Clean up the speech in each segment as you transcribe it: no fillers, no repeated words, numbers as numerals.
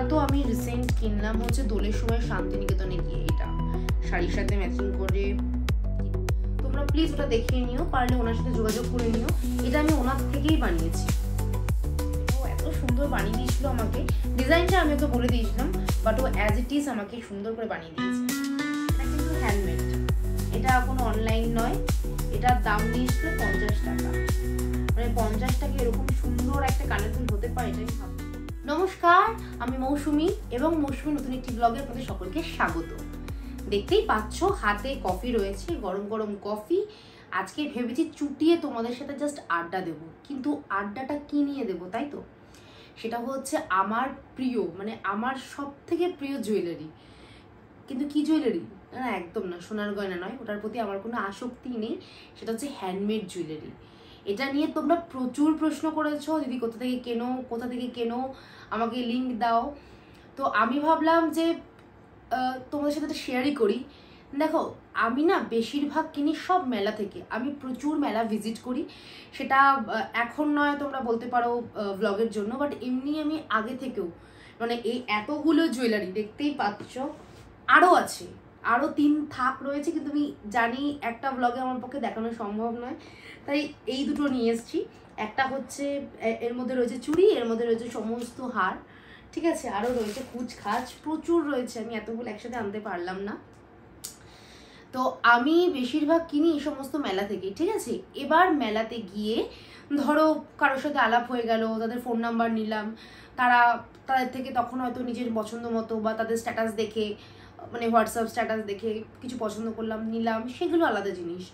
তো আমি রিসেন্ট কিনলাম হচ্ছে দোলের সময় শান্তিনিকেতনে গিয়ে, এটা শাড়ির সাথে ম্যাচিং করে। তোমরা প্লিজ ওটা দেখিয়ে নিও, পারলে ওনার সাথে যোগাযোগ করে নিও। এটা আমি ওনার থেকেই বানিয়েছি। ও এত সুন্দর বানিয়ে দিয়েছিল আমাকে, ডিজাইনটা আমি ওকে বলে দিয়েছিলাম, বাট ও অ্যাজ ইট ইজ আমাকে সুন্দর করে বানিয়ে দিয়েছে। এটা কিন্তু হ্যান্ডমেড, এটা কোনো অনলাইন নয়। এটার দাম নিয়েছিল 50 টাকা। মানে 50 টাকা এরকম সুন্দর একটা কানের দুল হতে পারে, এটাই ভাবি। নমস্কার, আমি মৌসুমী এবং মৌসুমী নতুন একটি ব্লগে আপনাদের সকলকে স্বাগত। দেখতেই পাচ্ছ হাতে কফি রয়েছে, গরম গরম কফি। আজকে ভেবেছি চুটিয়ে তোমাদের সাথে জাস্ট আড্ডা দেব, কিন্তু আড্ডাটা কি নিয়ে দেব তাই তো? সেটা হচ্ছে আমার প্রিয়, মানে আমার সব থেকে প্রিয় জুয়েলারি। কিন্তু কি জুয়েলারি? না একদম না, সোনার গয়না নয়, ওটার প্রতি আমার কোনো আসক্তি নেই। সেটা হচ্ছে হ্যান্ডমেড জুয়েলারি। এটা নিয়ে তোমরা প্রচুর প্রশ্ন করেছো, দিদি কোথা থেকে কেনো, কোথা থেকে কেনো, আমাকে লিঙ্ক দাও। তো আমি ভাবলাম যে তোমাদের সাথে একটা শেয়ারই করি। দেখো, আমি না বেশিরভাগ কিনি সব মেলা থেকে। আমি প্রচুর মেলা ভিজিট করি, সেটা এখন নয়, তোমরা বলতে পারো ব্লগের জন্য, বাট এমনি আমি আগে থেকেও, মানে এই এতগুলো জুয়েলারি দেখতেই পাচ্ছ, আরও আছে, আরও 3 থাক রয়েছে, কিন্তু আমি জানি একটা ব্লগে আমার পক্ষে দেখানো সম্ভব নয়, তাই এই দুটো নিয়ে এসেছি। একটা হচ্ছে এর মধ্যে রয়েছে চুড়ি, এর মধ্যে রয়েছে সমস্ত হার, ঠিক আছে, আরও রয়েছে কুচখাচ, প্রচুর রয়েছে, আমি এতগুলো একসাথে আনতে পারলাম না। তো আমি বেশিরভাগ কিনি এই সমস্ত মেলা থেকে, ঠিক আছে। এবার মেলাতে গিয়ে ধরো কারোর সাথে আলাপ হয়ে গেল, তাদের ফোন নাম্বার নিলাম, তাদের থেকে তখন হয়তো নিজের পছন্দ মতো বা তাদের স্ট্যাটাস দেখে, মানে হোয়াটসঅ্যাপ স্ট্যাটাস দেখে কিছু পছন্দ করলাম, নিলাম, সেগুলো আলাদা জিনিস।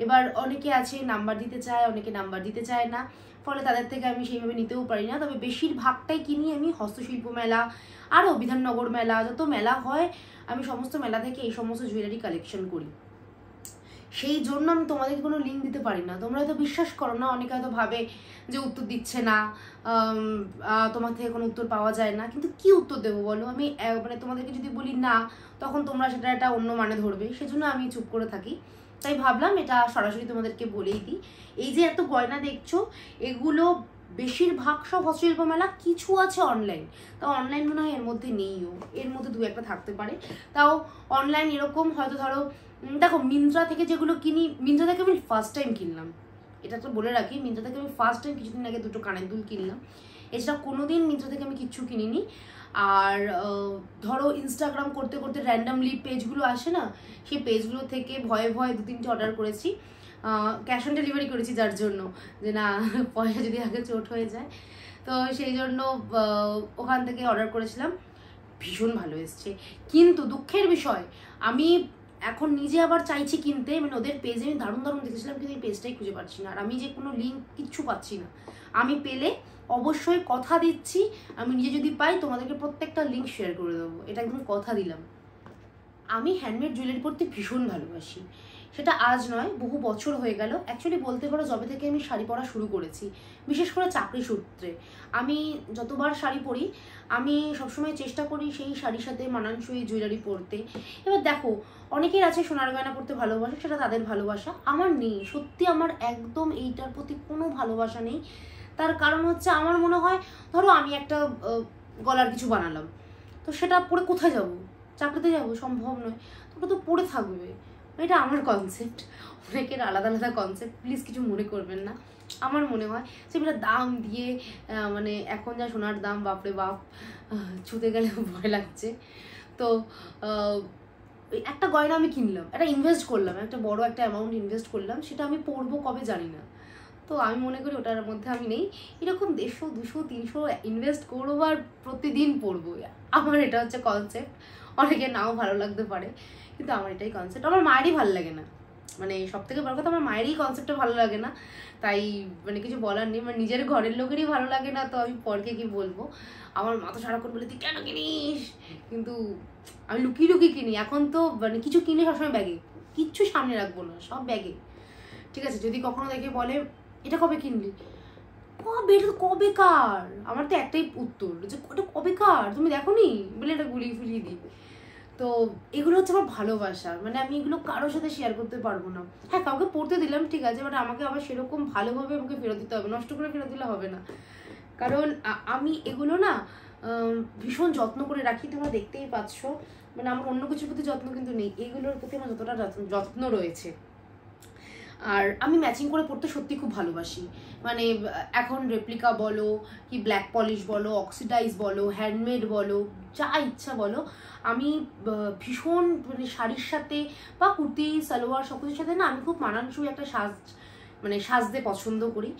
এবার অনেকে আছে নাম্বার দিতে চায়, অনেকে নাম্বার দিতে চায় না, ফলে তাদের থেকে আমি সেইভাবে নিতেও পারি না। তবে বেশিরভাগটাই কিনি আমি হস্তশিল্প মেলা, আরও বিধাননগর মেলা, যত মেলা হয় আমি সমস্ত মেলা থেকে এই সমস্ত জুয়েলারি কালেকশন করি। সেই জন্য আমি তোমাদেরকে কোনো লিঙ্ক দিতে পারি না। তোমরা হয়তো বিশ্বাস করো না, অনেকে হয়তো ভাবে যে উত্তর দিচ্ছে না, তোমার থেকে কোনো উত্তর পাওয়া যায় না, কিন্তু কি উত্তর দেবো বলো? আমি মানে তোমাদেরকে যদি বলি না, তখন তোমরা সেটা একটা অন্য মানে ধরবে, সেজন্য আমি চুপ করে থাকি। তাই ভাবলাম এটা সরাসরি তোমাদেরকে বলেই দিই। এই যে এত গয়না দেখছো, এগুলো বেশিরভাগ সব হস্তশিল্প মেলা, কিছু আছে অনলাইন, তাও অনলাইন মনে হয় এর মধ্যে নেইও, এর মধ্যে 2-1টা থাকতে পারে। তাও অনলাইন এরকম হয়তো ধরো, দেখো মিন্ত্রা থেকে যেগুলো কিনি, মিন্ত্রা থেকে আমি ফার্স্ট টাইম কিনলাম, এটা তো বলে রাখি, মিন্ত্রা থেকে আমি ফার্স্ট টাইম কিছুদিন আগে 2টো কানের দুল কিনলাম। এছাড়া কোনোদিন মিন্ত্রা থেকে আমি কিচ্ছু কিনিনি। আর ধরো ইনস্টাগ্রাম করতে করতে র্যান্ডামলি পেজগুলো আসে না, সেই পেজগুলো থেকে ভয়ে ভয়ে 2-3টে অর্ডার করেছি। ক্যাশ অন ডেলিভারি করেছি, যার জন্য যে না পয়সা যদি আগে চোট হয়ে যায়, তো সেই জন্য ওখান থেকে অর্ডার করেছিলাম। ভীষণ ভালো এসছে, কিন্তু দুঃখের বিষয় আমি এখন নিজে আবার চাইছি কিনতে, মানে ওদের পেজে আমি দারুণ দারুণ দেখেছিলাম, কিন্তু এই পেজটাই খুঁজে পাচ্ছি না। আর আমি যে কোনো লিঙ্ক কিচ্ছু পাচ্ছি না। আমি পেলে অবশ্যই কথা দিচ্ছি, আমি নিজে যদি পাই তোমাদেরকে প্রত্যেকটা লিঙ্ক শেয়ার করে দেবো, এটা একদম কথা দিলাম। আমি হ্যান্ডমেড জুয়েলারি পরতে ভীষণ ভালোবাসি, সেটা আজ নয়, বহু বছর হয়ে গেল। অ্যাকচুয়ালি বলতে পারো যবে থেকে আমি শাড়ি পরা শুরু করেছি, বিশেষ করে চাকরি সূত্রে, আমি যতবার শাড়ি পরি আমি সবসময় চেষ্টা করি সেই শাড়ির সাথে মানানসই জুয়েলারি পরতে। এবার দেখো, অনেকের আছে সোনার গয়না পরতে ভালোবাসে, সেটা তাদের ভালোবাসা, আমার নেই। সত্যি আমার একদম এইটার প্রতি কোনো ভালোবাসা নেই। তার কারণ হচ্ছে আমার মনে হয়, ধরো আমি একটা গলার কিছু বানালাম, তো সেটা পরে কোথায় যাব? চাকরিতে যাব? সম্ভব নয়, তোমরা তো পড়ে থাকবে। এটা আমার কনসেপ্ট, অনেকের আলাদা আলাদা কনসেপ্ট, প্লিজ কিছু মনে করবেন না। আমার মনে হয় সেগুলো দাম দিয়ে, মানে এখন যা সোনার দাম, বাপরে বাপ, ছুতে গেলে ভয় লাগছে। তো একটা গয়না আমি কিনলাম, একটা ইনভেস্ট করলাম, একটা বড় একটা অ্যামাউন্ট ইনভেস্ট করলাম, সেটা আমি পড়বো কবে জানি না। তো আমি মনে করি ওটার মধ্যে আমি নেই। এরকম 150, 200, 300 ইনভেস্ট করবো আর প্রতিদিন পড়বো, আমার এটা হচ্ছে কনসেপ্ট। অনেকে নাও ভালো লাগতে পারে, কিন্তু আমার এটাই কনসেপ্ট। আমার মায়েরই ভালো লাগে না, মানে সব থেকে বড় কথা আমার মায়েরই কনসেপ্টটা ভালো লাগে না, তাই মানে কিছু বলার নেই। মানে নিজের ঘরের লোকেরই ভালো লাগে না, তো আমি পরকে কি বলবো। আমার মা তো সারাক্ষণ বলে তুই কেন কিনিস, কিন্তু আমি লুকিয়ে লুকিয়ে কিনি। এখন তো মানে কিছু কিনে সবসময় ব্যাগে, কিচ্ছু সামনে রাখবো না, সব ব্যাগে, ঠিক আছে। যদি কখনো দেখে বলে এটা কবে কিনলি, কবে, এটা তো কবেকার, আমার তো একটাই উত্তর যে এটা কবেকার, তুমি দেখো নি, বলে এটা গুলিয়ে ফুলিয়ে দিই। তো এগুলো হচ্ছে আমার ভালোবাসা, মানে আমি এগুলো কারোর সাথে শেয়ার করতে পারবো না। হ্যাঁ, কাউকে পড়তে দিলাম ঠিক আছে, বাট আমাকে আবার সেরকম ভালোভাবে আমাকে ফেরত দিতে হবে, নষ্ট করে ফেরত দিলে হবে না। কারণ আমি এগুলো না ভীষণ যত্ন করে রাখি, তোমরা দেখতেই পাচ্ছ। মানে আমার অন্য কিছুর প্রতি যত্ন কিন্তু নেই, এইগুলোর প্রতি আমার যতটা যত্ন রয়েছে। আর আমি ম্যাচিং করে পড়তে সত্যি খুব ভালোবাসি। মানে এখন রেপ্লিকা বলো কি ব্ল্যাক পলিশ বলো, অক্সিডাইজ বলো, হ্যান্ডমেড বলো, যা ইচ্ছা বলো, আমি ভীষণ মানে শাড়ির সাথে বা কুর্তি সালোয়ার সব কিছুর সাথে না আমি খুব মানানসই একটা সাজতে পছন্দ করি।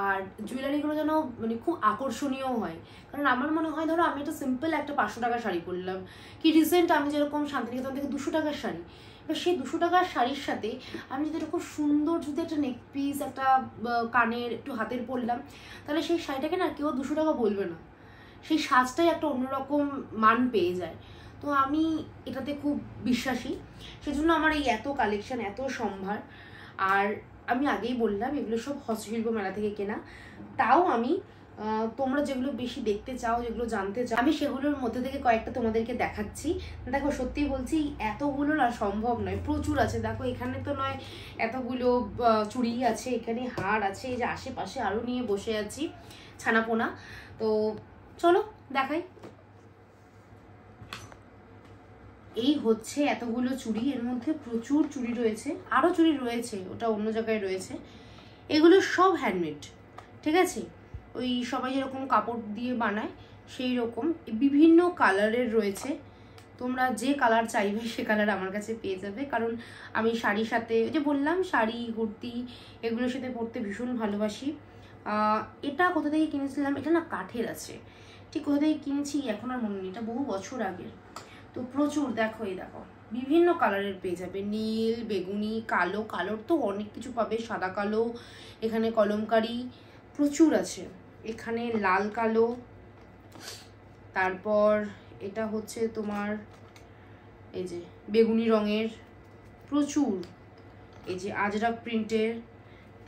আর জুয়েলারিগুলো যেন মানে খুব আকর্ষণীয় হয়। কারণ আমার মনে হয় ধরো আমি একটা সিম্পল একটা 500 টাকার শাড়ি পরলাম, কি রিসেন্ট আমি যেরকম শান্তিনিকেতন থেকে 200 টাকার শাড়ি, এবার সেই 200 টাকার শাড়ির সাথে আমি যদি এরকম সুন্দর যদি একটা নেক পিস, একটা কানের, একটু হাতের পরলাম, তাহলে সেই শাড়িটাকে না কেউ 200 টাকা বলবে না, সেই সাজটাই একটা অন্যরকম মান পেয়ে যায়। তো আমি এটাতে খুব বিশ্বাসী, সেজন্য আমার এই এত কালেকশন, এত সম্ভার। আর আমি আগেই বললাম এগুলো সব হস্তশিল্প মেলা থেকে কেনা। তাও আমি তোমরা যেগুলো বেশি দেখতে চাও, যেগুলো জানতে চাও, আমি সেগুলোর মধ্যে থেকে কয়েকটা তোমাদেরকে দেখাচ্ছি। দেখো সত্যি বলছি এতগুলো না সম্ভব নয়, প্রচুর আছে। দেখো এখানে তো নয় এতগুলো চুড়ি আছে, এখানে হার আছে, এই যে আশেপাশে আরও নিয়ে বসে আছি ছানাপোনা। তো চলো দেখাই। এই হচ্ছে এতগুলো চুড়ি, এর মধ্যে প্রচুর চুড়ি রয়েছে, আরও চুড়ি রয়েছে, ওটা অন্য জায়গায় রয়েছে। এগুলো সব হ্যান্ডমেড, ঠিক আছে? ওই সবাই যেরকম কাপড় দিয়ে বানায় সেই রকম বিভিন্ন কালারের রয়েছে। তোমরা যে কালার চাইবে সে কালার আমার কাছে পেয়ে যাবে। কারণ আমি শাড়ির সাথে, ওই যে বললাম শাড়ি কুর্তি এগুলোর সাথে পরতে ভীষণ ভালোবাসি। এটা কোথা থেকে কিনেছিলাম, এটা না কাঠের আছে, ঠিক কোথা থেকে কিনেছি এখন আর মনে নেই, এটা বহু বছর আগের। তো প্রচুর দেখো, এই দেখো বিভিন্ন কালারের পেয়ে যাবে, নীল, বেগুনি, কালো, কালোর তো অনেক কিছু পাবে, সাদা কালো, এখানে কলমকারি প্রচুর আছে, এখানে লাল কালো, তারপর এটা হচ্ছে তোমার এই যে বেগুনি রঙের প্রচুর, এই যে আজরাক প্রিন্টের।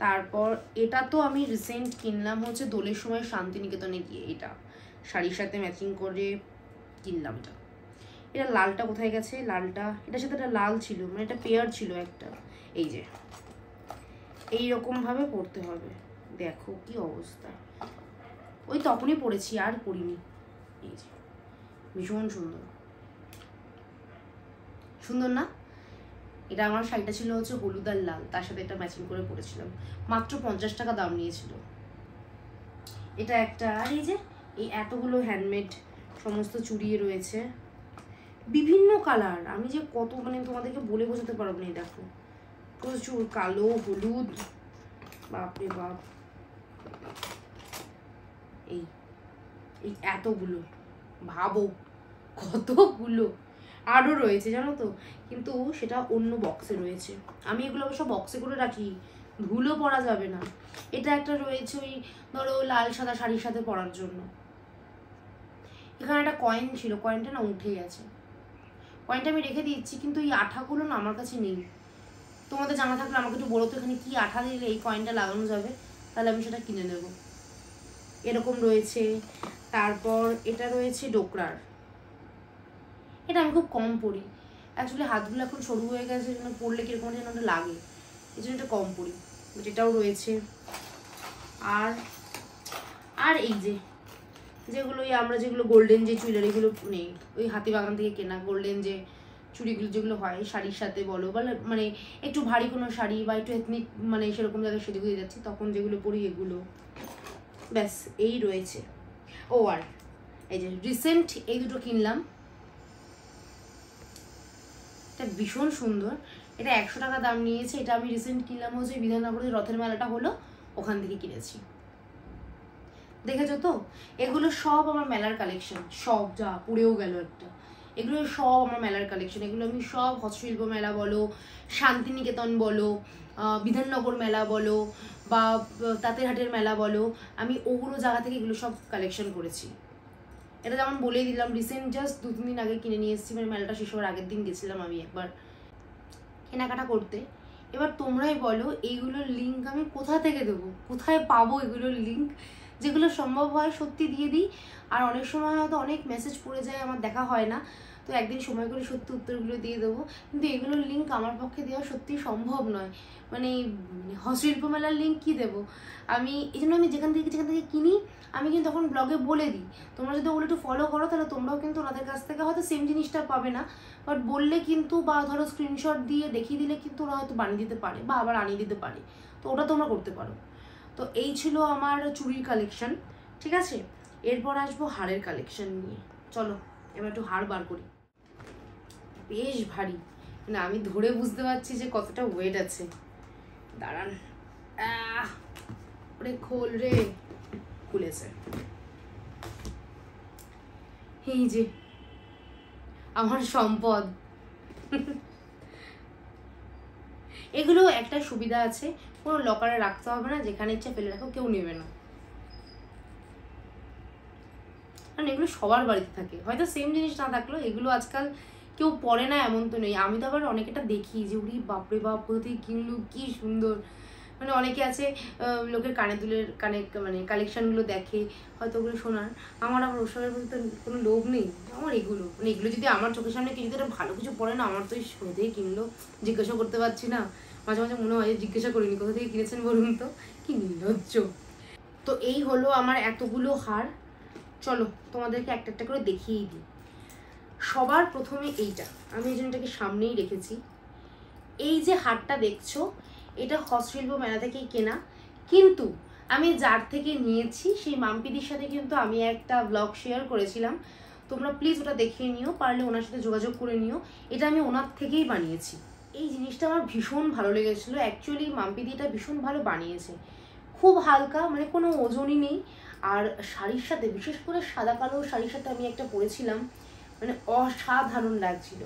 তারপর এটা তো আমি রিসেন্ট কিনলাম হচ্ছে দোলের সময় শান্তিনিকেতনে গিয়ে, এটা শাড়ির সাথে ম্যাচিং করে কিনলাম। এটা লালটা কোথায় গেছে, লালটা এটার সাথে একটা লাল ছিল, মানে এটা পেয়ার ছিল একটা। এই যে এইরকম ভাবে পরতে হবে, দেখো কি অবস্থা, ওই তখনই পরেছি আর পরিনি। এই যে ভীষণ সুন্দর, সুন্দর না? এটা আমার শাড়িটা ছিল হচ্ছে হলুদ আর লাল, তার সাথে এটা ম্যাচিং করে পরেছিলাম, মাত্র 50 টাকা দাম নিয়েছিল এটা একটা। আর এই যে এই এতগুলো হ্যান্ডমেড সমস্ত চুড়ি রয়েছে, বিভিন্ন কালার, আমি যে কত মানে তোমাদেরকে বলে বোঝাতে পারবো না। দেখো প্রচুর কালো, হলুদ, বাপরে বাপ, এই এই এতগুলো, ভাবো কতগুলো। আরও রয়েছে জানো তো, কিন্তু সেটা অন্য বক্সে রয়েছে, আমি এগুলো অবশ্য বক্সে করে রাখি, ধুলো পরা যাবে না। এটা একটা রয়েছে ওই ধরো লাল সাদা শাড়ির সাথে পরার জন্য। এখানে একটা কয়েন ছিল, কয়েনটা না উঠে গেছে, কয়েনটা আমি রেখে দিচ্ছি, কিন্তু এই আঠাগুলো না আমার কাছে নেই। তোমাদের জানা থাকলে আমাকে একটু বলো তো এখানে কি আঠা দিলে এই কয়েনটা লাগানো যাবে, তাহলে আমি সেটা কিনে নেব। এরকম রয়েছে। তারপর এটা রয়েছে ডোকরার, এটা আমি খুব কম পরি, অ্যাকচুয়ালি হাতগুলো এখন সরু হয়ে গেছে, যেন পরলে কিরকম যেন ওটা লাগে, এই জন্য এটা কম পরি, বাট এটাও রয়েছে। আর আর এই যে যেগুলো আমরা যেগুলো গোল্ডেন যে জুয়েলারিগুলো নেই, ওই হাতিবাগান থেকে কেনা গোল্ডেন যে চুড়িগুলো যেগুলো হয় শাড়ির সাথে বলো, বা মানে একটু ভারী কোনো শাড়ি বা একটু এথনিক মানে সেরকম জায়গায় সেদিক হয়ে যাচ্ছি তখন যেগুলো পরি এগুলো, ব্যাস এই রয়েছে। ও আর এই যে রিসেন্ট এই দুটো কিনলাম, এটা ভীষণ সুন্দর, এটা 100 টাকা দাম নিয়েছে। এটা আমি রিসেন্ট কিনলাম হচ্ছে বিধাননগরের রথের মেলাটা হলো ওখান থেকে কিনেছি, দেখেছো তো? এগুলো সব আমার মেলার কালেকশন, সব যা পুড়েও গেল একটা, এগুলো সব আমার মেলার কালেকশন। এগুলো আমি সব হস্তশিল্প মেলা বলো, শান্তিনিকেতন বলো, বিধাননগর মেলা বলো, বা তাঁতেরহাটের মেলা বলো, আমি ওগুলো জায়গা থেকে এগুলো সব কালেকশন করেছি। এটা যেমন বলেই দিলাম রিসেন্ট জাস্ট 2-3 দিন আগে কিনে নিয়ে এসেছি, মানে মেলাটা শেষ হওয়ার আগের দিন গেছিলাম আমি একবার কেনাকাটা করতে। এবার তোমরাই বলো এইগুলোর লিঙ্ক আমি কোথা থেকে দেবো, কোথায় পাবো এগুলোর লিঙ্ক, যেগুলো সম্ভব হয় সত্যি দিয়ে দিই, আর অনেক সময় হয়তো অনেক মেসেজ পড়ে যায়, আমার দেখা হয় না, তো একদিন সময় করে সত্যি উত্তরগুলো দিয়ে দেবো। কিন্তু এগুলোর লিঙ্ক আমার পক্ষে দেওয়া সত্যি সম্ভব নয়, মানে হস্তশিল্প মেলার লিঙ্ক কী দেবো আমি। এই জন্য আমি যেখান থেকে কিনি আমি কিন্তু তখন ব্লগে বলে দিই, তোমরা যদি ওগুলো একটু ফলো করো তাহলে তোমরাও কিন্তু ওনাদের কাছ থেকে হয়তো সেম জিনিসটা পাবে না, বাট বললে কিন্তু বা ধরো স্ক্রিনশট দিয়ে দেখিয়ে দিলে কিন্তু ওরা হয়তো বানিয়ে দিতে পারে বা আবার আনিয়ে দিতে পারে, তো ওটা তোমরা করতে পারো। তো এই ছিল আমার চুড়ির কালেকশন, ঠিক আছে। এরপর আসবো হারের কালেকশন নিয়ে। চলো এবার একটু হার বার করি। বেশ ভারী, মানে আমি ধরে বুঝতে পারছি যে কতটা ওয়েট আছে। দাঁড়ান, ওরে খোল রে, খুলেছে। এই যে আমার সম্পদ। এগুলো একটা সুবিধা আছে, কোনো লকারে রাখতে হবে না, যেখানে ইচ্ছা ফেলে রাখো, কেউ নেবে না। কারণ এগুলো সবার বাড়িতে থাকে, হয়তো সেম জিনিস না থাকলেও এগুলো আজকাল কেউ পরে না এমন তো নেই। আমি তো আবার অনেকটা দেখি যে উড়ি বাপরে বাপ কোথা থেকে কিনলো, কি সুন্দর। মানে অনেকে আছে লোকের কানে দুলের মানে কালেকশনগুলো দেখে, হয়তো ওগুলো শোনার। আমার আবার ওসবের প্রতি তো কোনো লোভ নেই। আমার এগুলো মানে এগুলো যদি আমার চোখের সামনে কেউ যদি একটা ভালো কিছু পড়ে না, আমার তো কোথা থেকে কিনলো জিজ্ঞাসা করতে পারছি না। মাঝে মাঝে মনে হয় জিজ্ঞাসা করিনি কোথা থেকে কিনেছেন বলুন তো, কি নির্লজ্জ। তো এই হলো আমার এতগুলো হার। চলো তোমাদেরকে একটা একটা করে দেখিয়েই দিই। সবার প্রথমে এইটা, আমি এই জন্যটাকে সামনেই রেখেছি। এই যে হারটা দেখছো, এটা হস্তশিল্প মেলা থেকেই কেনা, কিন্তু আমি যার থেকে নিয়েছি সেই মাম্পিদির সাথে কিন্তু আমি একটা ব্লগ শেয়ার করেছিলাম, তোমরা প্লিজ ওটা দেখিয়ে নিও, পারলে ওনার সাথে যোগাযোগ করে নিও। এটা আমি ওনার থেকেই বানিয়েছি। এই জিনিসটা আমার ভীষণ ভালো লেগেছিলো। অ্যাকচুয়ালি মাম্পিদি এটা ভীষণ ভালো বানিয়েছে, খুব হালকা, মানে কোনো ওজনই নেই। আর শাড়ির সাথে, বিশেষ করে সাদা কালো শাড়ির সাথে আমি একটা পরেছিলাম, মানে অসাধারণ লাগছিল।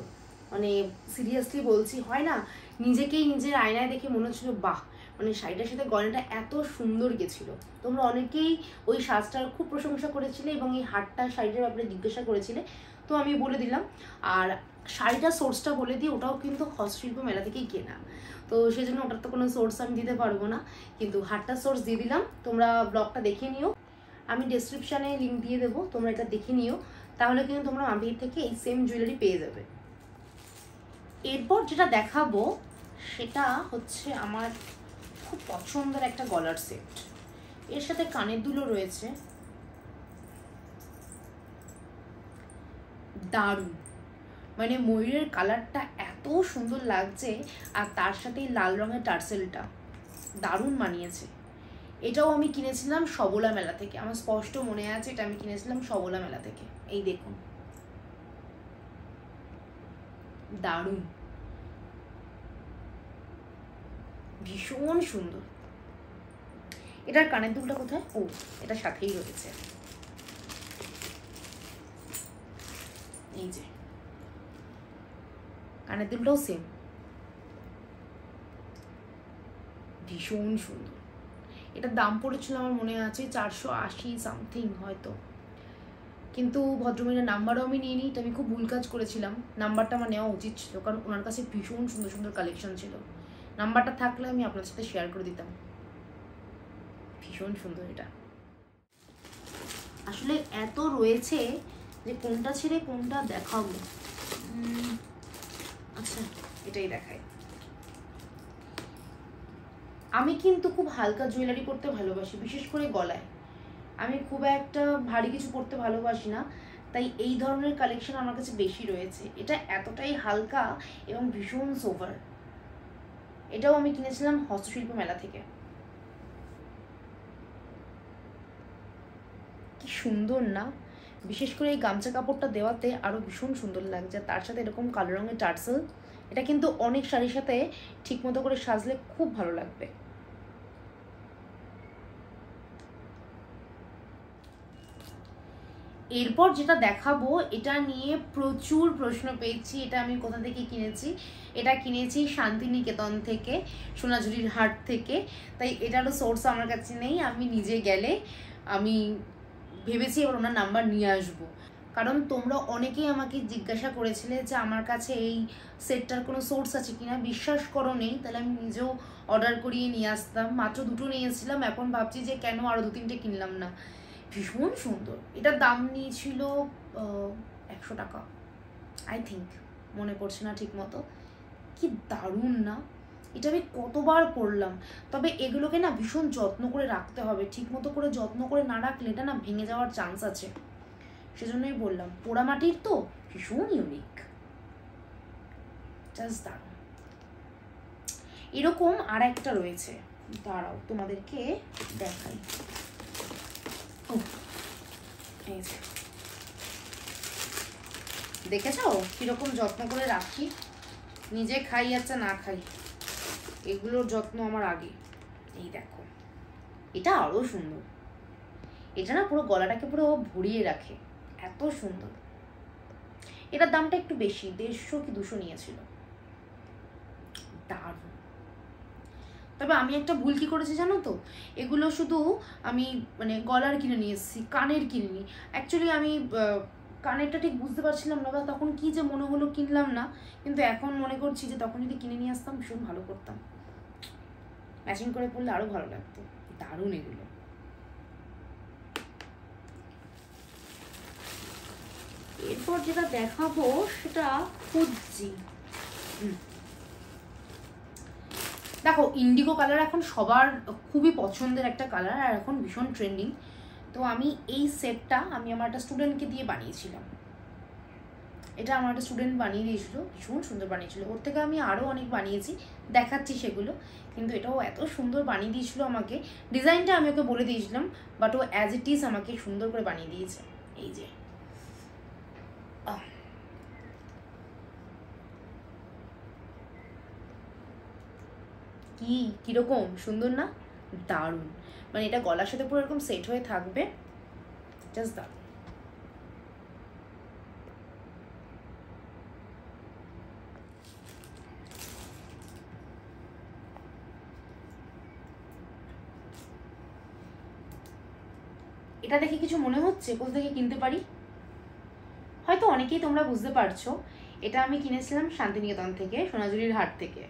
মানে সিরিয়াসলি বলছি, হয় না নিজেকেই নিজের আয়নায় দেখে মনে হচ্ছিল বাহ, মানে শাড়িটার সাথে গয়নাটা এত সুন্দর গেছিলো। তোমরা অনেকেই ওই সাজটার খুব প্রশংসা করেছিলে এবং এই হারটা শাড়িটার ব্যাপারে জিজ্ঞাসা করেছিলে, তো আমি বলে দিলাম। আর শাড়িটার সোর্সটা বলে দিই, ওটাও কিন্তু হস্তশিল্প মেলা থেকেই কেনা, তো সেই জন্য ওটার তো কোনো সোর্স আমি দিতে পারবো না, কিন্তু হারটার সোর্স দিয়ে দিলাম। তোমরা ব্লগটা দেখে নিও, আমি ডেসক্রিপশানে লিঙ্ক দিয়ে দেবো, তোমরা এটা দেখে নিও, তাহলে কিন্তু তোমরা মাম্পিদির থেকে এই সেম জুয়েলারি পেয়ে যাবে। এরপর যেটা দেখাবো সেটা হচ্ছে আমার খুব পছন্দের একটা গলার সেট, এর সাথে কানের দুলও রয়েছে, দারুণ। মানে ময়ূরের কালারটা এত সুন্দর লাগছে, আর তার সাথে লাল রঙের টার্সেলটা দারুণ মানিয়েছে। এটাও আমি কিনেছিলাম সবলা মেলা থেকে, আমার স্পষ্ট মনে আছে এটা আমি কিনেছিলাম সবলা মেলা থেকে। এই দেখুন, দারুণ, ভীষণ সুন্দর। এটার কানের দুলটা কোথায়? ও, এটা সাথেই রয়েছে, এই যে কানের দুলটাও সেম, ভীষণ সুন্দর। এটার দাম পড়েছিল আমার মনে আছে 480 সামথিং হয়তো, কিন্তু ভদ্রমহিলার নাম্বারও আমি নিয়ে নিই, তো আমি খুব ভুল কাজ করেছিলাম। নাম্বারটা আমার নেওয়া উচিত ছিল, কারণ ওনার কাছে ভীষণ সুন্দর সুন্দর কালেকশন ছিল। নাম্বারটা থাকলে আমি আপনার সাথে শেয়ার করে দিতাম। ভীষণ সুন্দর এটা, আসলে এত রয়েছে যে কোনটা ছেড়ে কোনটা দেখাবো। আচ্ছা, এটাই দেখাই। আমি কিন্তু খুব হালকা জুয়েলারি পরতে ভালোবাসি, বিশেষ করে গলায়। আমি খুব একটা ভারী কিছু পরতে ভালোবাসি না, তাই এই ধরনের কালেকশন আমার কাছে বেশি রয়েছে। এটা এতটাই হালকা এবং ভীষণ সোভার। এটাও আমি কিনেছিলাম হস্তশিল্প মেলা থেকে। কি সুন্দর না, বিশেষ করে এই গামছা কাপড়টা দেওয়াতে আরো ভীষণ সুন্দর লাগছে। তার সাথে এরকম কালো রঙের টার্সেল, এটা কিন্তু অনেক শাড়ির সাথে ঠিক মতো করে সাজলে খুব ভালো লাগবে। এরপর যেটা দেখাবো, এটা নিয়ে প্রচুর প্রশ্ন পেয়েছি, এটা আমি কোথা থেকে কিনেছি। এটা কিনেছি শান্তিনিকেতন থেকে, সোনাঝুরির হাট থেকে। তাই এটারও সোর্স আমার কাছে নেই, আমি নিজে গেলে আমি ভেবেছি এবার ওনার নাম্বার নিয়ে আসবো, কারণ তোমরা অনেকেই আমাকে জিজ্ঞাসা করেছিলে যে আমার কাছে এই সেটটার কোনো সোর্স আছে কিনা। বিশ্বাস করো নেই, তাহলে আমি নিজেও অর্ডার করিয়ে নিয়ে আসতাম। মাত্র 2টো নিয়েছিলাম, এখন ভাবছি যে কেন আরও 2-3টে কিনলাম না। ভীষণ সুন্দর। এটার দাম নিয়েছিল 100 টাকা আই থিঙ্ক, মনে পড়ছে না ঠিক মতো। কি দারুণ না, এটা আমি কতবার পরলাম। তবে এগুলোকে না ভীষণ যত্ন করে রাখতে হবে, ঠিক মতো করে যত্ন করে না রাখলে এটা না ভেঙে যাওয়ার চান্স আছে। সেজন্যই বললাম, পোড়ামাটির তো ভীষণ ইউনিক, জাস্ট দারুণ। এরকম আর একটা রয়েছে, দাঁড়াও তোমাদেরকে দেখাই। দেখেছো কিরকম যত্ন করে রাখি, নিজে খাই আচ্ছা না খাই, এগুলোর যত্ন আমার আগে। এই দেখো, এটা আরো সুন্দর। এটা না পুরো গলাটাকে পুরো ভরিয়ে রাখে, এত সুন্দর। এটার দামটা একটু বেশি, 150 কি 200 নিয়েছিল। দারুণ। তবে আমি একটা ভুল কি করেছি জানো তো, এগুলো শুধু আমি মানে গলার কিনে নিয়ে এসেছি, কানের কিনিনি। অ্যাকচুয়ালি আমি কানেরটা ঠিক বুঝতে পারছিলাম না, বা তখন কি যে মনে হলো কিনলাম না। কিন্তু এখন মনে করছি যে তখন যদি কিনে নিয়ে আসতাম ভীষণ ভালো করতাম, ম্যাচিং করে পড়লে আরো ভালো লাগতো। দারুণ এগুলো। এরপর যেটা দেখাবো সেটা খুঁজছি। দেখো, ইন্ডিগো কালার এখন সবার খুবই পছন্দের একটা কালার, আর এখন ভীষণ ট্রেন্ডিং। তো আমি এই সেটটা আমি আমার একটা স্টুডেন্টকে দিয়ে বানিয়েছিলাম। এটা আমার একটা স্টুডেন্ট বানিয়ে দিয়েছিল, ভীষণ সুন্দর বানিয়েছিল। ওর থেকে আমি আরও অনেক বানিয়েছি, দেখাচ্ছি সেগুলো। কিন্তু এটাও এত সুন্দর বানিয়ে দিয়েছিল আমাকে। ডিজাইনটা আমি ওকে বলে দিয়েছিলাম, বাট ও অ্যাজ ইট ইজ আমাকে সুন্দর করে বানিয়ে দিয়েছে। এই যে কিরকম সুন্দর না, দারুণ। মানে এটা গলার সাথে পুরো এরকম সেট হয়ে থাকবে, জাস্ট দারুণ। এটা দেখে কিছু মনে হচ্ছে কোথা থেকে কিনতে পারি? হয়তো অনেকেই তোমরা বুঝতে পারছো, এটা আমি কিনেছিলাম শান্তিনিকেতন থেকে, সোনাঝুরির হাট থেকে।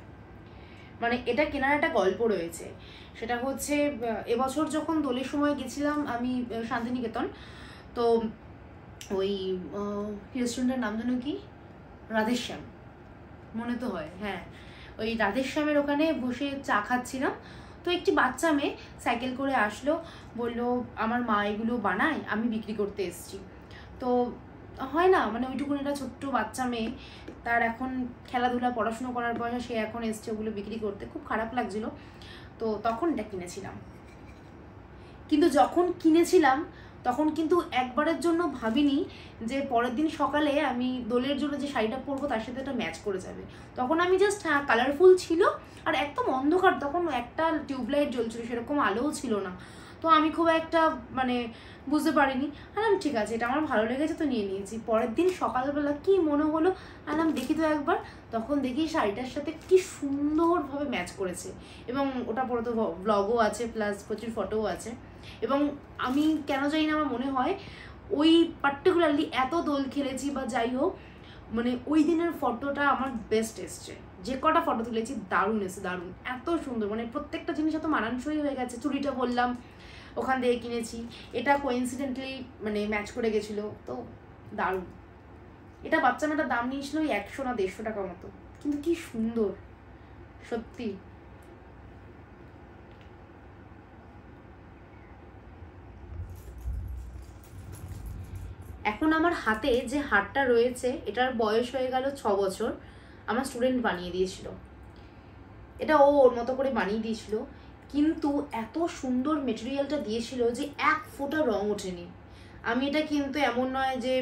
মানে এটা কেনার একটা গল্প রয়েছে। সেটা হচ্ছে এবছর যখন দোলের সময় গেছিলাম আমি শান্তিনিকেতন, তো ওই রেস্টুরেন্টের নাম যেন কি, রাধেশ্যাম মনে তো হয়, হ্যাঁ, ওই রাধেশ্যামের ওখানে বসে চা খাচ্ছিলাম। তো একটি বাচ্চা মেয়ে সাইকেল করে আসলো, বললো আমার মা এগুলো বানায়, আমি বিক্রি করতে এসেছি। তো হয় না, মানে ওইটুকুন একটা ছোট্ট বাচ্চা মেয়ে, তার এখন খেলাধুলা পড়াশুনো করার বয়সে, সে এখন এসছে ওগুলো বিক্রি করতে, খুব খারাপ লাগছিল। তো তখন এটা কিনেছিলাম। কিন্তু যখন কিনেছিলাম তখন কিন্তু একবারের জন্য ভাবিনি যে পরের দিন সকালে আমি দোলের জন্য যে শাড়িটা পরবো তার সাথে এটা ম্যাচ করে যাবে। তখন আমি জাস্ট, হ্যাঁ, কালারফুল ছিল, আর একদম অন্ধকার, তখন একটা টিউবলাইট জ্বলছিল, সেরকম আলোও ছিল না। তো আমি খুব একটা মানে বুঝতে পারিনি। আলাম ঠিক আছে, এটা আমার ভালো লেগেছে তো নিয়ে নিয়েছি। পরের দিন সকালবেলা কি মনে হলো, আলাম দেখি তো একবার, তখন দেখি শাড়িটার সাথে কি সুন্দরভাবে ম্যাচ করেছে। এবং ওটা পরে তো ব্লগও আছে, প্লাস প্রচুর ফটোও আছে। এবং আমি কেন জানি না, আমার মনে হয় ওই পার্টিকুলারলি এত দোল খেলেছি বা যাই হোক, মানে ওই দিনের ফটোটা আমার বেস্ট এসছে। যে কটা ফটো তুলেছি দারুণ এসে, দারুণ, এত সুন্দর। মানে প্রত্যেকটা জিনিস এত মানানসই হয়ে গেছে। চুড়িটা বললাম ওখান থেকে কিনেছি, এটা কোইন্সিডেন্টলি মানে ম্যাচ করে গেছিলো, তো দারুণ। এটা বাচ্চা মেয়েটার দাম নিয়েছিল 100 না 150 টাকা মতো, কিন্তু কি সুন্দর সত্যি। এখন আমার হাতে যে হারটা রয়েছে এটার বয়স হয়ে গেল 6 বছর। আমার স্টুডেন্ট বানিয়ে দিয়েছিল এটা, ও ওর মতো করে বানিয়ে দিয়েছিল। কিন্তু এত সুন্দর মেটেরিয়ালটা দিয়েছিল যে এক ফোঁটা রং ওঠেনি। আমি এটা কিন্তু এমন নয় যে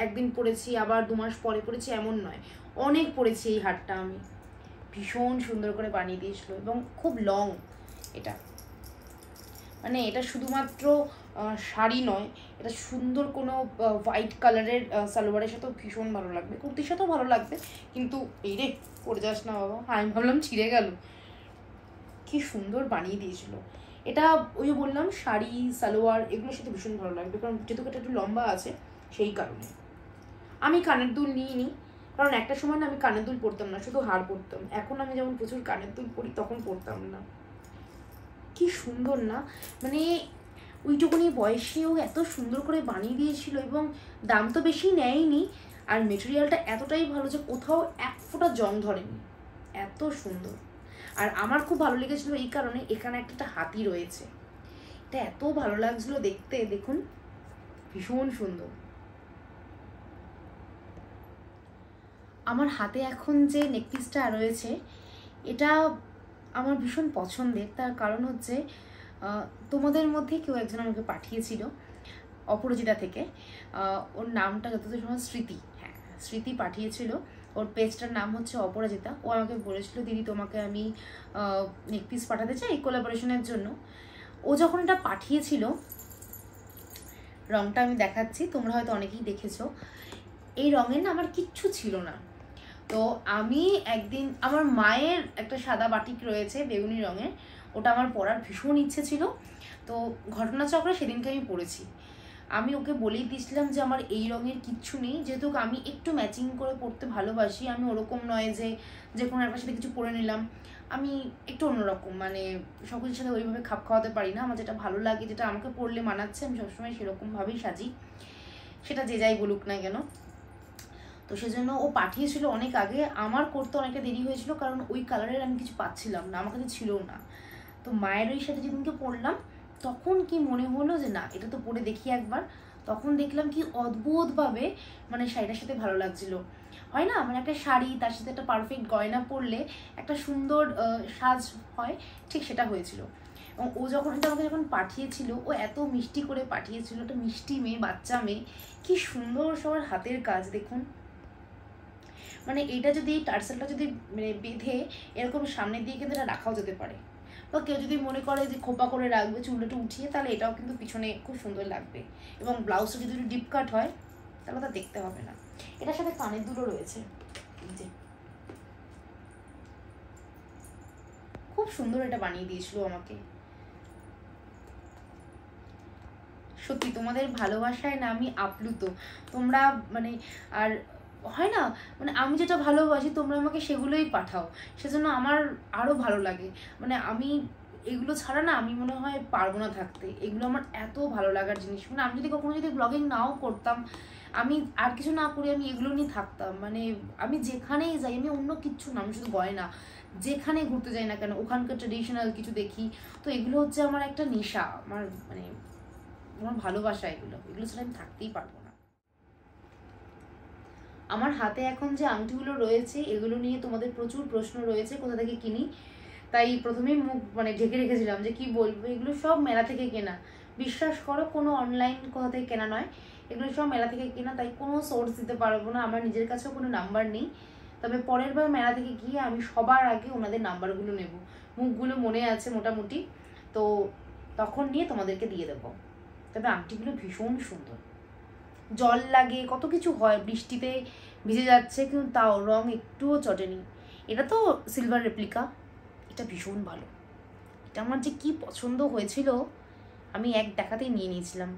একদিন পরেছি আবার 2 মাস পরে পরেছি, এমন নয়, অনেক পরেছি এই হারটা আমি। ভীষণ সুন্দর করে বানিয়ে দিয়েছিল এবং খুব লং এটা। মানে এটা শুধুমাত্র শাড়ি নয়, এটা সুন্দর কোনো হোয়াইট কালারের সালোয়ারের সাথেও ভীষণ ভালো লাগবে, কুর্তির সাথেও ভালো লাগবে। কিন্তু এই রে, পড়ে যাস না বাবা, আমি ভাবলাম ছিঁড়ে গেল। কি সুন্দর বানিয়ে দিয়েছিল এটা। ওই যে বললাম শাড়ি সালোয়ার এগুলোর সাথে ভীষণ ভালো লাগবে, কারণ যেহেতু এটা একটু লম্বা আছে সেই কারণে। আমি কানের দুল নিই, কারণ একটা সময় না আমি কানের দুল পরতাম না, শুধু হার পরতাম। এখন আমি যেমন প্রচুর কানের দুল পরি, তখন পরতাম না। কি সুন্দর না, মানে ওইটুকুনি বয়সেও এত সুন্দর করে বানিয়ে দিয়েছিল, এবং দাম তো বেশি নেয়নি, আর মেটেরিয়ালটা এতটাই ভালো যে কোথাও এক ফোঁটা জং ধরেনি, এত সুন্দর। আর আমার খুব ভালো লেগেছিল এই কারণে, এখানে একটা হাতি রয়েছে, এটা এত ভালো লাগছিল দেখতে, দেখুন ভীষণ সুন্দর। আমার হাতে এখন যে নেকপিসটা রয়েছে এটা আমার ভীষণ পছন্দের, তার কারণ হচ্ছে তোমাদের মধ্যে কেউ একজন আমাকে পাঠিয়েছিল অপরাজিতা থেকে, ওর নামটা যতদূর সময় স্মৃতি, হ্যাঁ স্মৃতি পাঠিয়েছিল, ওর পেজটার নাম হচ্ছে অপরাজিতা। ও আমাকে বলেছিল দিদি তোমাকে আমি নেকপিস পাঠাতে চাই কোলাবোরেশনের জন্য। ও যখন এটা পাঠিয়েছিল, রংটা আমি দেখাচ্ছি, তোমরা হয়তো অনেকেই দেখেছো, এই রঙের না আমার কিচ্ছু ছিল না। তো আমি একদিন, আমার মায়ের একটা সাদা বাটিক রয়েছে বেগুনি রঙের, ওটা আমার পরার ভীষণ ইচ্ছে ছিল, তো ঘটনাচক্রে সেদিনকে আমি পরেছি। আমি ওকে বলেই দিয়েছিলাম যে আমার এই রঙের কিচ্ছু নেই, যেহেতু আমি একটু ম্যাচিং করে পরতে ভালোবাসি, আমি ওরকম নয় যে কোনো একটা সাথে কিছু পরে নিলাম, আমি একটু অন্যরকম, মানে সব কিছুর সাথে ওইভাবে খাপ খাওয়াতে পারি না। আমার যেটা ভালো লাগে, যেটা আমাকে পরলে মানাচ্ছে, আমি সবসময় সেরকমভাবেই সাজি, সেটা যে যাই বলুক না কেন। তো সেজন্য ও পাঠিয়েছিল অনেক আগে, আমার করতে অনেকটা দেরি হয়েছিল, কারণ ওই কালারের আমি কিছু পাচ্ছিলাম না, আমার কাছে ছিলও না। তো মায়ের ওই সাথে যেদিনকে পরলাম, তখন কি মনে হলো যে না এটা তো পরে দেখি একবার, তখন দেখলাম কি অদ্ভুতভাবে মানে শাড়িটার সাথে ভালো লাগছিল। হয় না, মানে একটা শাড়ি তার সাথে একটা পারফেক্ট গয়না পরলে একটা সুন্দর সাজ হয়, ঠিক সেটা হয়েছিল। এবং ও যখন এটা আমাকে যখন পাঠিয়েছিল, ও এত মিষ্টি করে পাঠিয়েছিল, একটা মিষ্টি মেয়ে, বাচ্চা মেয়ে, কি সুন্দর সবার হাতের কাজ দেখুন। মানে এটা যদি টার্সেলটা যদি মানে বেঁধে এরকম সামনের দিয়ে কিন্তু এটা রাখাও যেতে পারে, বা কেউ যদি মনে করে যে খোপা করে রাখবে চুলটা উঠিয়ে, তাহলে এটাও কিন্তু পিছনে খুব সুন্দর লাগবে। এবং ব্লাউজটা যদি ডিপ কাট হয় তাহলে তা দেখতে হবে না। এটার সাথে কানের দুলও রয়েছে, যে খুব সুন্দর এটা বানিয়ে দিয়েছিল আমাকে। সত্যি তোমাদের ভালোবাসায় না আমি আপ্লুত, তোমরা মানে, আর হয় না মানে আমি যেটা ভালোবাসি তোমরা আমাকে সেগুলোই পাঠাও, সেজন্য আমার আরো ভালো লাগে। মানে আমি এগুলো ছাড়া না আমি মনে হয় পারবো না থাকতে, এগুলো আমার এত ভালো লাগার জিনিস। মানে আমি যদি কখনো যদি ব্লগিং নাও করতাম, আমি আর কিছু না করি, আমি এগুলো নিয়ে থাকতাম। মানে আমি যেখানেই যাই, আমি অন্য কিচ্ছু না, আমি শুধু গয়না, যেখানে ঘুরতে যাই না কেন ওখানকার ট্রেডিশনাল কিছু দেখি, তো এগুলো হচ্ছে আমার একটা নেশা, আমার মানে আমার ভালোবাসা, এগুলো ছাড়া আমি থাকতেই পারবো না। আমার হাতে এখন যে আংটিগুলো রয়েছে এগুলো নিয়ে তোমাদের প্রচুর প্রশ্ন রয়েছে কোথা থেকে কিনি, তাই প্রথমেই মুখ মানে ঢেকে রেখেছিলাম যে কি বলবো। এগুলো সব মেলা থেকে কেনা, বিশ্বাস করো, কোনো অনলাইন কোথা থেকে কেনা নয়, এগুলো সব মেলা থেকে কেনা, তাই কোনো সোর্স দিতে পারবো না, আমার নিজের কাছেও কোনো নাম্বার নেই। তবে পরের বার মেলা থেকে গিয়ে আমি সবার আগে ওনাদের নাম্বারগুলো নেব, মুখগুলো মনে আছে মোটামুটি, তো তখন নিয়ে তোমাদেরকে দিয়ে দেবো। তবে আংটিগুলো ভীষণ সুন্দর, জল লাগে, কত কিছু হয়, বৃষ্টিতে ভিজে যাচ্ছে কিন্তু তাও রং একটুও চটেনি। এটা তো সিলভার রেপ্লিকা, এটা ভীষণ ভালো, এটা আমার যে কি পছন্দ হয়েছিল, আমি এক দেখাতেই নিয়ে নিয়েছিলাম।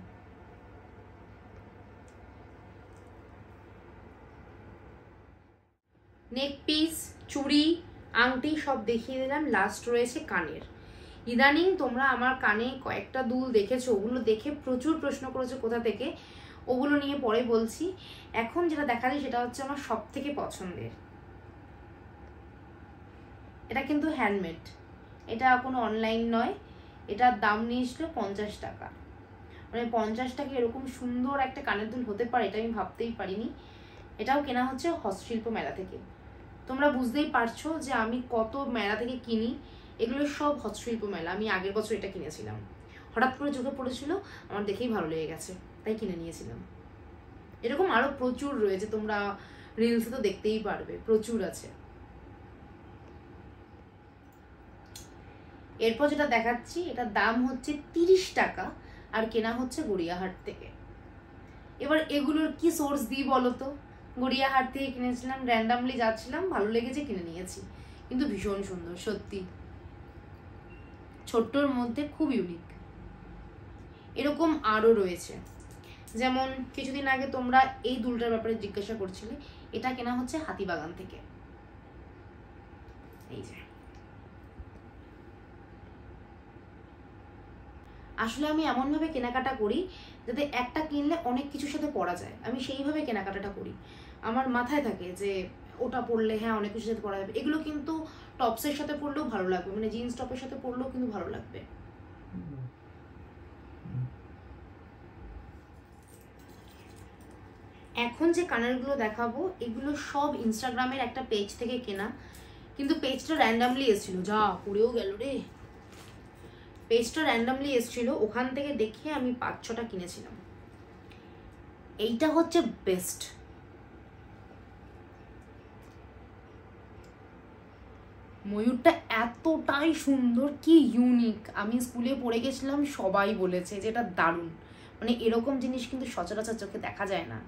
নেক পিস, চুড়ি, আংটি সব দেখিয়ে দিলাম, লাস্ট রয়েছে কানের। ইদানিং তোমরা আমার কানে কয়েকটা দুল দেখেছো, ওগুলো দেখে প্রচুর প্রশ্ন করেছো কোথা থেকে, ওগুলো নিয়ে পরে বলছি। এখন যেটা দেখাচ্ছি সেটা হচ্ছে আমার সব থেকে পছন্দের, এটা কিন্তু হ্যান্ডমেড, এটা কোনো অনলাইন নয়, এটার দাম নিয়েছিল 50 টাকা। মানে 50 টাকা এরকম সুন্দর একটা কানের দুল হতে পারে এটা আমি ভাবতেই পারিনি। এটাও কেনা হচ্ছে হস্তশিল্প মেলা থেকে। তোমরা বুঝতেই পারছো যে আমি কত মেলা থেকে কিনি, এগুলো সব হস্তশিল্প মেলা। আমি আগের বছর এটা কিনেছিলাম, হঠাৎ করে চোখে পড়েছিল, আমার দেখেই ভালো লেগে গেছে, তাই কিনে নিয়েছিলাম। এরকম আরো প্রচুর রয়েছে, তোমরা রিলসে তো দেখতেই পারবে, প্রচুর আছে। এরপর যেটা দেখাচ্ছি এটার দাম হচ্ছে 30 টাকা, আর কেনা হচ্ছে গড়িয়াহাট থেকে। এবার এগুলোর কি সোর্স দিই বলো তো, গড়িয়াহাট থেকে কিনেছিলাম, র্যান্ডামলি যাচ্ছিলাম, ভালো লেগেছে কিনে নিয়েছি, কিন্তু ভীষণ সুন্দর সত্যি, ছোট্টর মধ্যে খুব ইউনিক। এরকম আরো রয়েছে, যেমন কিছুদিন আগে তোমরা এই দুলটার ব্যাপারে জিজ্ঞাসা করছিলে, এটা কেনা হচ্ছে হাতিবাগান থেকে। এই যে আসলে আমি এমনভাবে কেনাকাটা করি যাতে একটা কিনলে অনেক কিছুর সাথে পরা যায়, আমি সেইভাবে কেনাকাটাটা করি। আমার মাথায় থাকে যে ওটা পরলে হ্যাঁ অনেক কিছুর সাথে পরা যাবে। এগুলো কিন্তু টপসের সাথে পরলেও ভালো লাগবে, মানে জিন্স টপের সাথে পরলেও কিন্তু ভালো লাগবে। এখন যে কানেরগুলো দেখাবো এগুলো সব ইনস্টাগ্রামের একটা পেজ থেকে কেনা, কিন্তু পেজটা র্যান্ডামলি এসেছিল, যা পড়েও গেল রে। পেজটা র্যান্ডামলি এসেছিল, ওখান থেকে দেখে আমি 5-6টা কিনেছিলাম। এইটা হচ্ছে বেস্ট। ময়ূরটা এতটাই সুন্দর, কি ইউনিক। আমি স্কুলে পড়ে গেছিলাম, সবাই বলেছে যে এটা দারুণ, মানে এরকম জিনিস কিন্তু সচরাচর চোখে দেখা যায় না।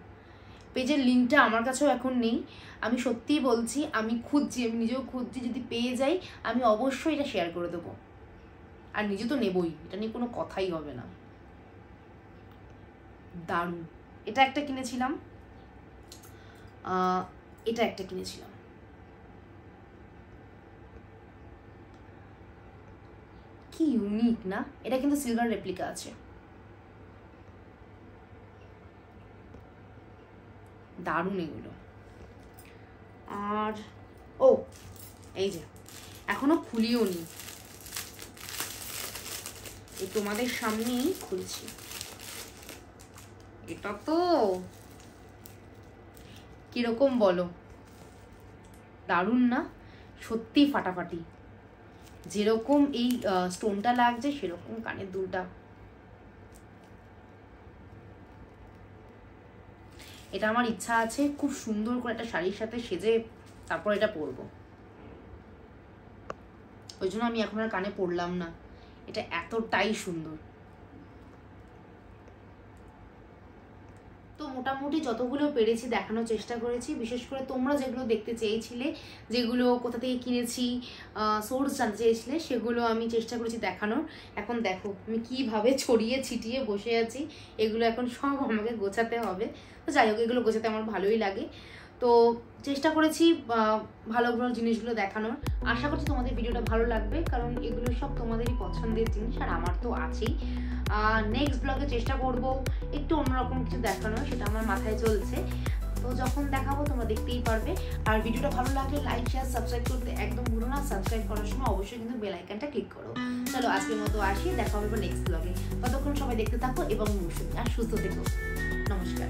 পেজের লিঙ্কটা আমার কাছেও এখন নেই, আমি সত্যিই বলছি, আমি খুঁজছি, আমি নিজেও খুঁজছি, যদি পেয়ে যাই আমি অবশ্যই এটা শেয়ার করে দেবো। আর নিজে তো নেবই, এটা নিয়ে কোনো কথাই হবে না। দারুণ। এটা একটা কিনেছিলাম, এটা একটা কিনেছিলাম। কি ইউনিক না, এটা কিন্তু সিলভার রেপ্লিকা আছে। দারুণ এগুলো। আর ও এই যে এখনো খুলিও নি, এই তোমাদের সামনেই খুলছি। এটা তো কিরকম বলো, দারুণ না? সত্যি ফাটাফাটি, যেরকম এই স্টোনটা লাগছে সেরকম কানের দুলটা। এটা আমার ইচ্ছা আছে খুব সুন্দর করে একটা শাড়ির সাথে সেজে তারপর এটা পরবো, ওই জন্য আমি এখন আর কানে পরলাম না। এটা এতটাই সুন্দর। তো মোটামুটি যতগুলো পেরেছি দেখানোর চেষ্টা করেছি, বিশেষ করে তোমরা যেগুলো দেখতে চেয়েছিলে, যেগুলো কোথা থেকে কিনেছি, সোর্স জানতে চেয়েছিলে, সেগুলো আমি চেষ্টা করেছি দেখানোর। এখন দেখো আমি কিভাবে ছড়িয়ে ছিটিয়ে বসে আছি, এগুলো এখন সব আমাকে গোছাতে হবে। তো যাই হোক, এগুলো গোছাতে আমার ভালোই লাগে, তো চেষ্টা করেছি ভালো ভালো জিনিসগুলো দেখানোর। আশা করছি তোমাদের ভিডিওটা ভালো লাগবে, কারণ এগুলো সব তোমাদেরই পছন্দের জিনিস, আর আমার তো আছেই। নেক্সট ব্লগে চেষ্টা করব একটু অন্যরকম কিছু দেখানোর, সেটা আমার মাথায় চলছে। তো যখন দেখাবো তোমরা দেখতেই পারবে। আর ভিডিওটা ভালো লাগলে লাইক শেয়ার সাবস্ক্রাইব করতে একদম ভুলো না। সাবস্ক্রাইব করার সময় অবশ্যই কিন্তু বেল আইকনটা ক্লিক করো। চলো আজকের মতো আসি, দেখা হবে নেক্সট ব্লগে। ততক্ষণ সবাই দেখতে থাকো এবং আর সুস্থ থেকো। নমস্কার।